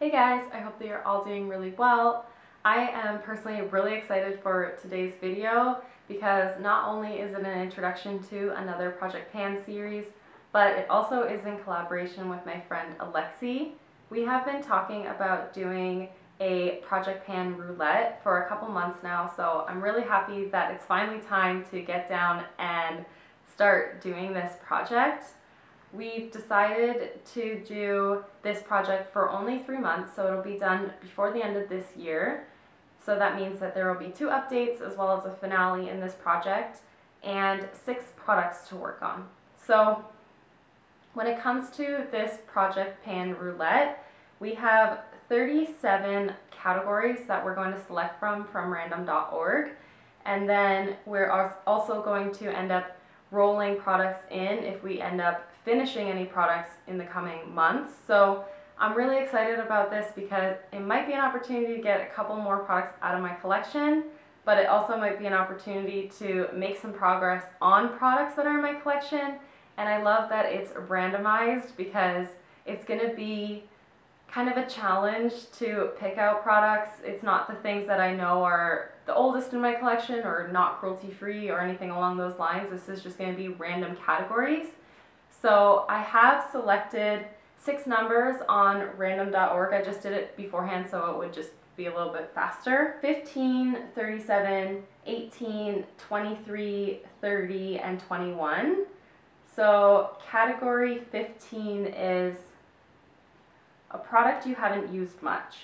Hey guys, I hope that you're all doing really well. I am personally really excited for today's video because not only is it an introduction to another Project Pan series, but it also is in collaboration with my friend Alexy. We have been talking about doing a Project Pan Roulette for a couple months now, so I'm really happy that it's finally time to get down and start doing this project. We've decided to do this project for only 3 months, so it'll be done before the end of this year. So that means that there will be 2 updates as well as a finale in this project and 6 products to work on. So when it comes to this Project Pan Roulette, we have 37 categories that we're going to select from random.org, and then we're also going to end up rolling products in if we end up finishing any products in the coming months. So I'm really excited about this because it might be an opportunity to get a couple more products out of my collection, but it also might be an opportunity to make some progress on products that are in my collection. And I love that it's randomized because it's going to be kind of a challenge to pick out products. It's not the things that I know are the oldest in my collection or not cruelty free or anything along those lines. This is just going to be random categories. So I have selected 6 numbers on random.org. I just did it beforehand so it would just be a little bit faster. 15, 37, 18, 23, 30, and 21. So category 15 is a product you haven't used much.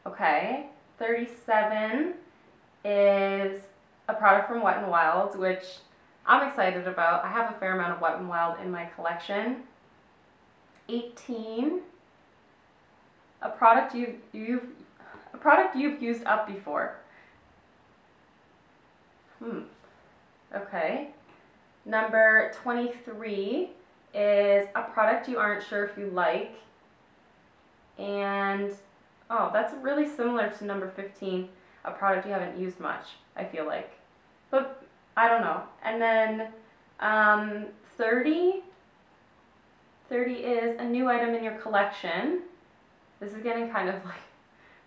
Okay. 37 is a product from Wet n Wild, which I'm excited about. I have a fair amount of Wet n Wild in my collection. 18, a product you've used up before. Okay. Number 23 is a product you aren't sure if you like. And oh, that's really similar to number 15, a product you haven't used much, I feel like. But I don't know. And then 30 is a new item in your collection. This is getting kind of like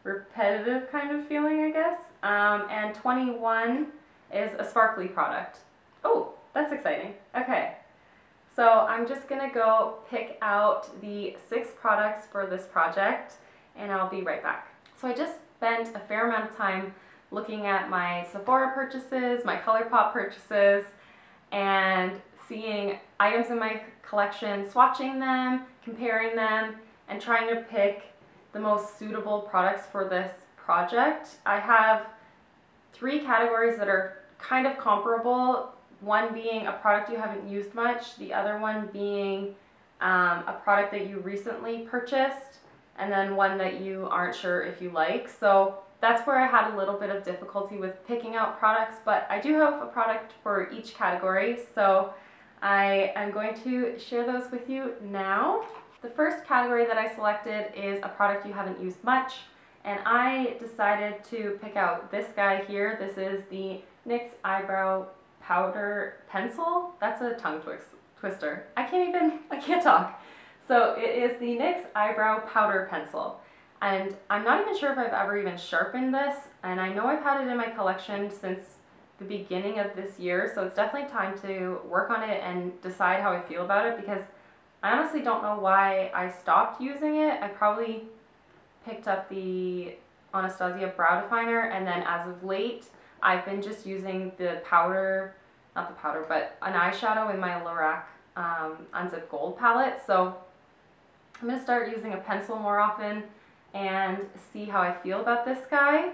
repetitive kind of feeling, I guess. And 21 is a sparkly product. Oh, that's exciting. Okay. So I'm just going to go pick out the 6 products for this project and I'll be right back. So I just spent a fair amount of time looking at my Sephora purchases, my ColourPop purchases, and seeing items in my collection, swatching them, comparing them, and trying to pick the most suitable products for this project. I have 3 categories that are kind of comparable. One being a product you haven't used much, the other one being a product that you recently purchased, and then one that you aren't sure if you like. So that's where I had a little bit of difficulty with picking out products, but I do have a product for each category, so I am going to share those with you now. The first category that I selected is a product you haven't used much, and I decided to pick out this guy here. This is the NYX Eyebrow Powder Pencil. That's a tongue twister. I can't talk. So it is the NYX Eyebrow Powder Pencil. And I'm not even sure if I've ever even sharpened this, and I know I've had it in my collection since the beginning of this year, so it's definitely time to work on it and decide how I feel about it, because I honestly don't know why I stopped using it. I probably picked up the Anastasia Brow Definer, and then as of late, I've been just using the powder, not the powder, but an eyeshadow in my Lorac Unzip Gold palette. So I'm going to start using a pencil more often and see how I feel about this guy.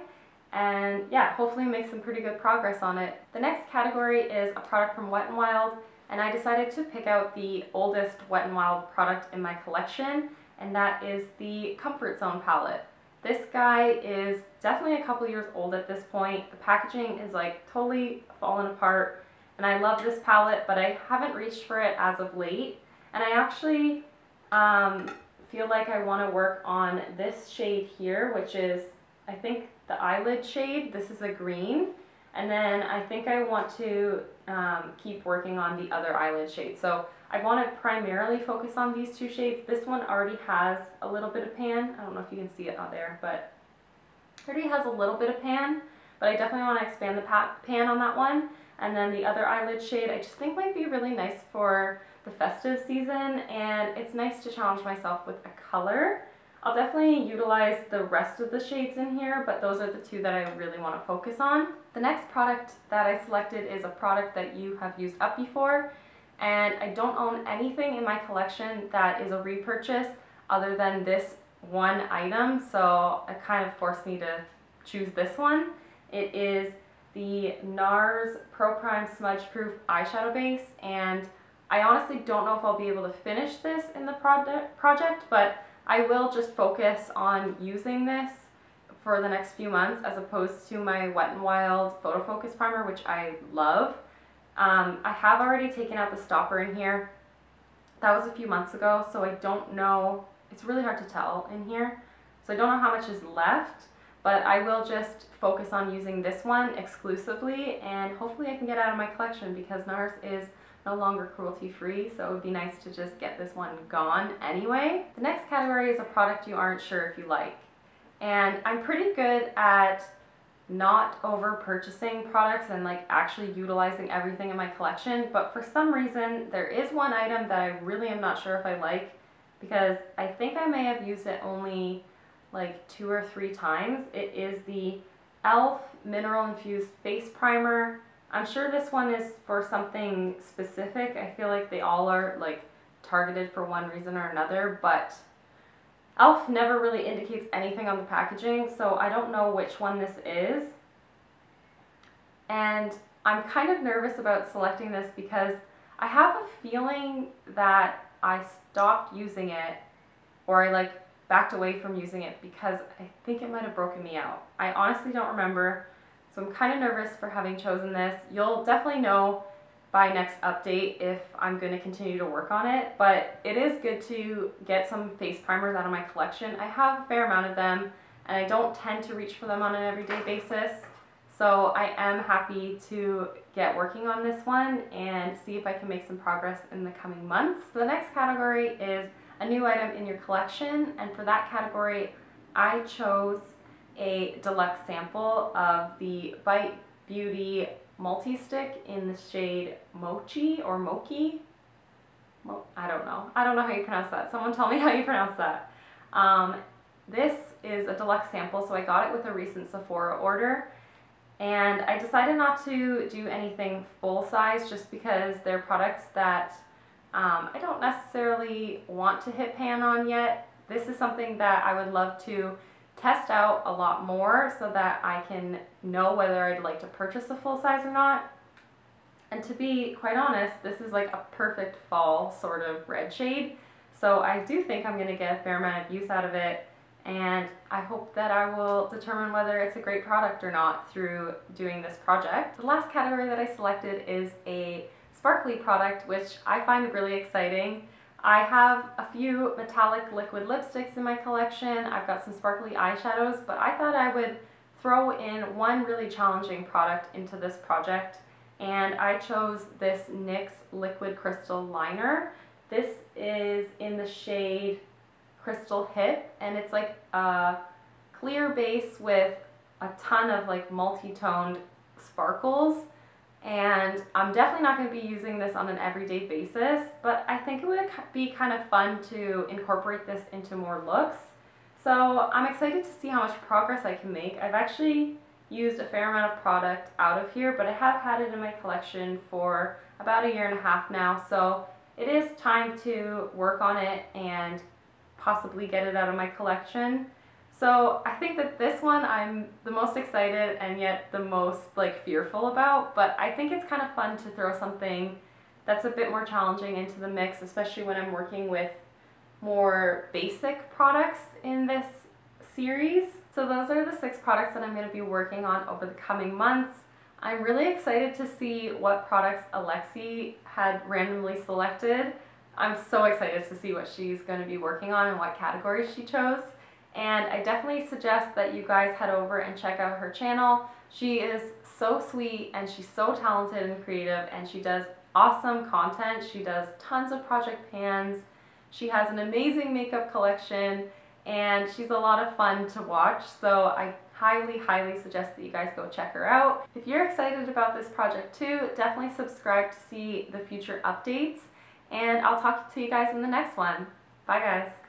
And yeah, hopefully make some pretty good progress on it. The next category is a product from Wet n Wild, and I decided to pick out the oldest Wet n Wild product in my collection, and that is the Comfort Zone palette. This guy is definitely a couple years old at this point. The packaging is like totally fallen apart, and I love this palette, but I haven't reached for it as of late. And I actually feel like I want to work on this shade here, which is, I think, the eyelid shade. This is a green, and then I think I want to keep working on the other eyelid shade. So I want to primarily focus on these two shades. This one already has a little bit of pan. I don't know if you can see it out there, but it already has a little bit of pan, but I definitely want to expand the pan on that one. And then the other eyelid shade I just think might be really nice for the festive season, and it's nice to challenge myself with a color. I'll definitely utilize the rest of the shades in here, but those are the two that I really want to focus on. The next product that I selected is a product that you have used up before, and I don't own anything in my collection that is a repurchase other than this one item, so it kind of forced me to choose this one. It is the NARS Pro Prime Smudgeproof eyeshadow base, and I honestly don't know if I'll be able to finish this in the project, but I will just focus on using this for the next few months as opposed to my Wet n Wild Photo Focus Primer, which I love. I have already taken out the stopper in here. That was a few months ago, so I don't know. It's really hard to tell in here, so I don't know how much is left, but I will just focus on using this one exclusively, and hopefully I can get out of my collection because NARS is no longer cruelty free, so it would be nice to just get this one gone anyway. The next category is a product you aren't sure if you like, and I'm pretty good at not over purchasing products and like actually utilizing everything in my collection, but for some reason there is one item that I really am not sure if I like, because I think I may have used it only like 2 or 3 times. It is the e.l.f. Mineral Infused Face Primer. I'm sure this one is for something specific. I feel like they all are like targeted for one reason or another, but e.l.f. never really indicates anything on the packaging, so I don't know which one this is. And I'm kind of nervous about selecting this because I have a feeling that I stopped using it, or I like backed away from using it because I think it might have broken me out. I honestly don't remember, so I'm kind of nervous for having chosen this. You'll definitely know by next update if I'm going to continue to work on it, but it is good to get some face primers out of my collection. I have a fair amount of them, and I don't tend to reach for them on an everyday basis, so I am happy to get working on this one and see if I can make some progress in the coming months. So the next category is a new item in your collection, and for that category I chose a deluxe sample of the Bite Beauty multi-stick in the shade Mochi or Mochi. I don't know how you pronounce that. Someone tell me how you pronounce that. This is a deluxe sample, so I got it with a recent Sephora order, and I decided not to do anything full size just because they're products that I don't necessarily want to hit pan on yet. This is something that I would love to test out a lot more so that I can know whether I'd like to purchase a full size or not. And to be quite honest, this is like a perfect fall sort of red shade, so I do think I'm going to get a fair amount of use out of it, and I hope that I will determine whether it's a great product or not through doing this project. The last category that I selected is a sparkly product, which I find really exciting. I have a few metallic liquid lipsticks in my collection. I've got some sparkly eyeshadows, but I thought I would throw in one really challenging product into this project, and I chose this NYX Liquid Crystal Liner. This is in the shade Crystal Hip, and it's like a clear base with a ton of like multi-toned sparkles. And I'm definitely not going to be using this on an everyday basis, but I think it would be kind of fun to incorporate this into more looks. So I'm excited to see how much progress I can make. I've actually used a fair amount of product out of here, but I have had it in my collection for about 1.5 years now, so it is time to work on it and possibly get it out of my collection. So I think that this one I'm the most excited and yet the most like fearful about, but I think it's kind of fun to throw something that's a bit more challenging into the mix, especially when I'm working with more basic products in this series. So those are the 6 products that I'm going to be working on over the coming months. I'm really excited to see what products Alexy had randomly selected. I'm so excited to see what she's going to be working on and what categories she chose. And I definitely suggest that you guys head over and check out her channel. She is so sweet and she's so talented and creative, and she does awesome content. She does tons of project pans. She has an amazing makeup collection, and she's a lot of fun to watch. So I highly suggest that you guys go check her out. If you're excited about this project too, definitely subscribe to see the future updates, and I'll talk to you guys in the next one. Bye guys.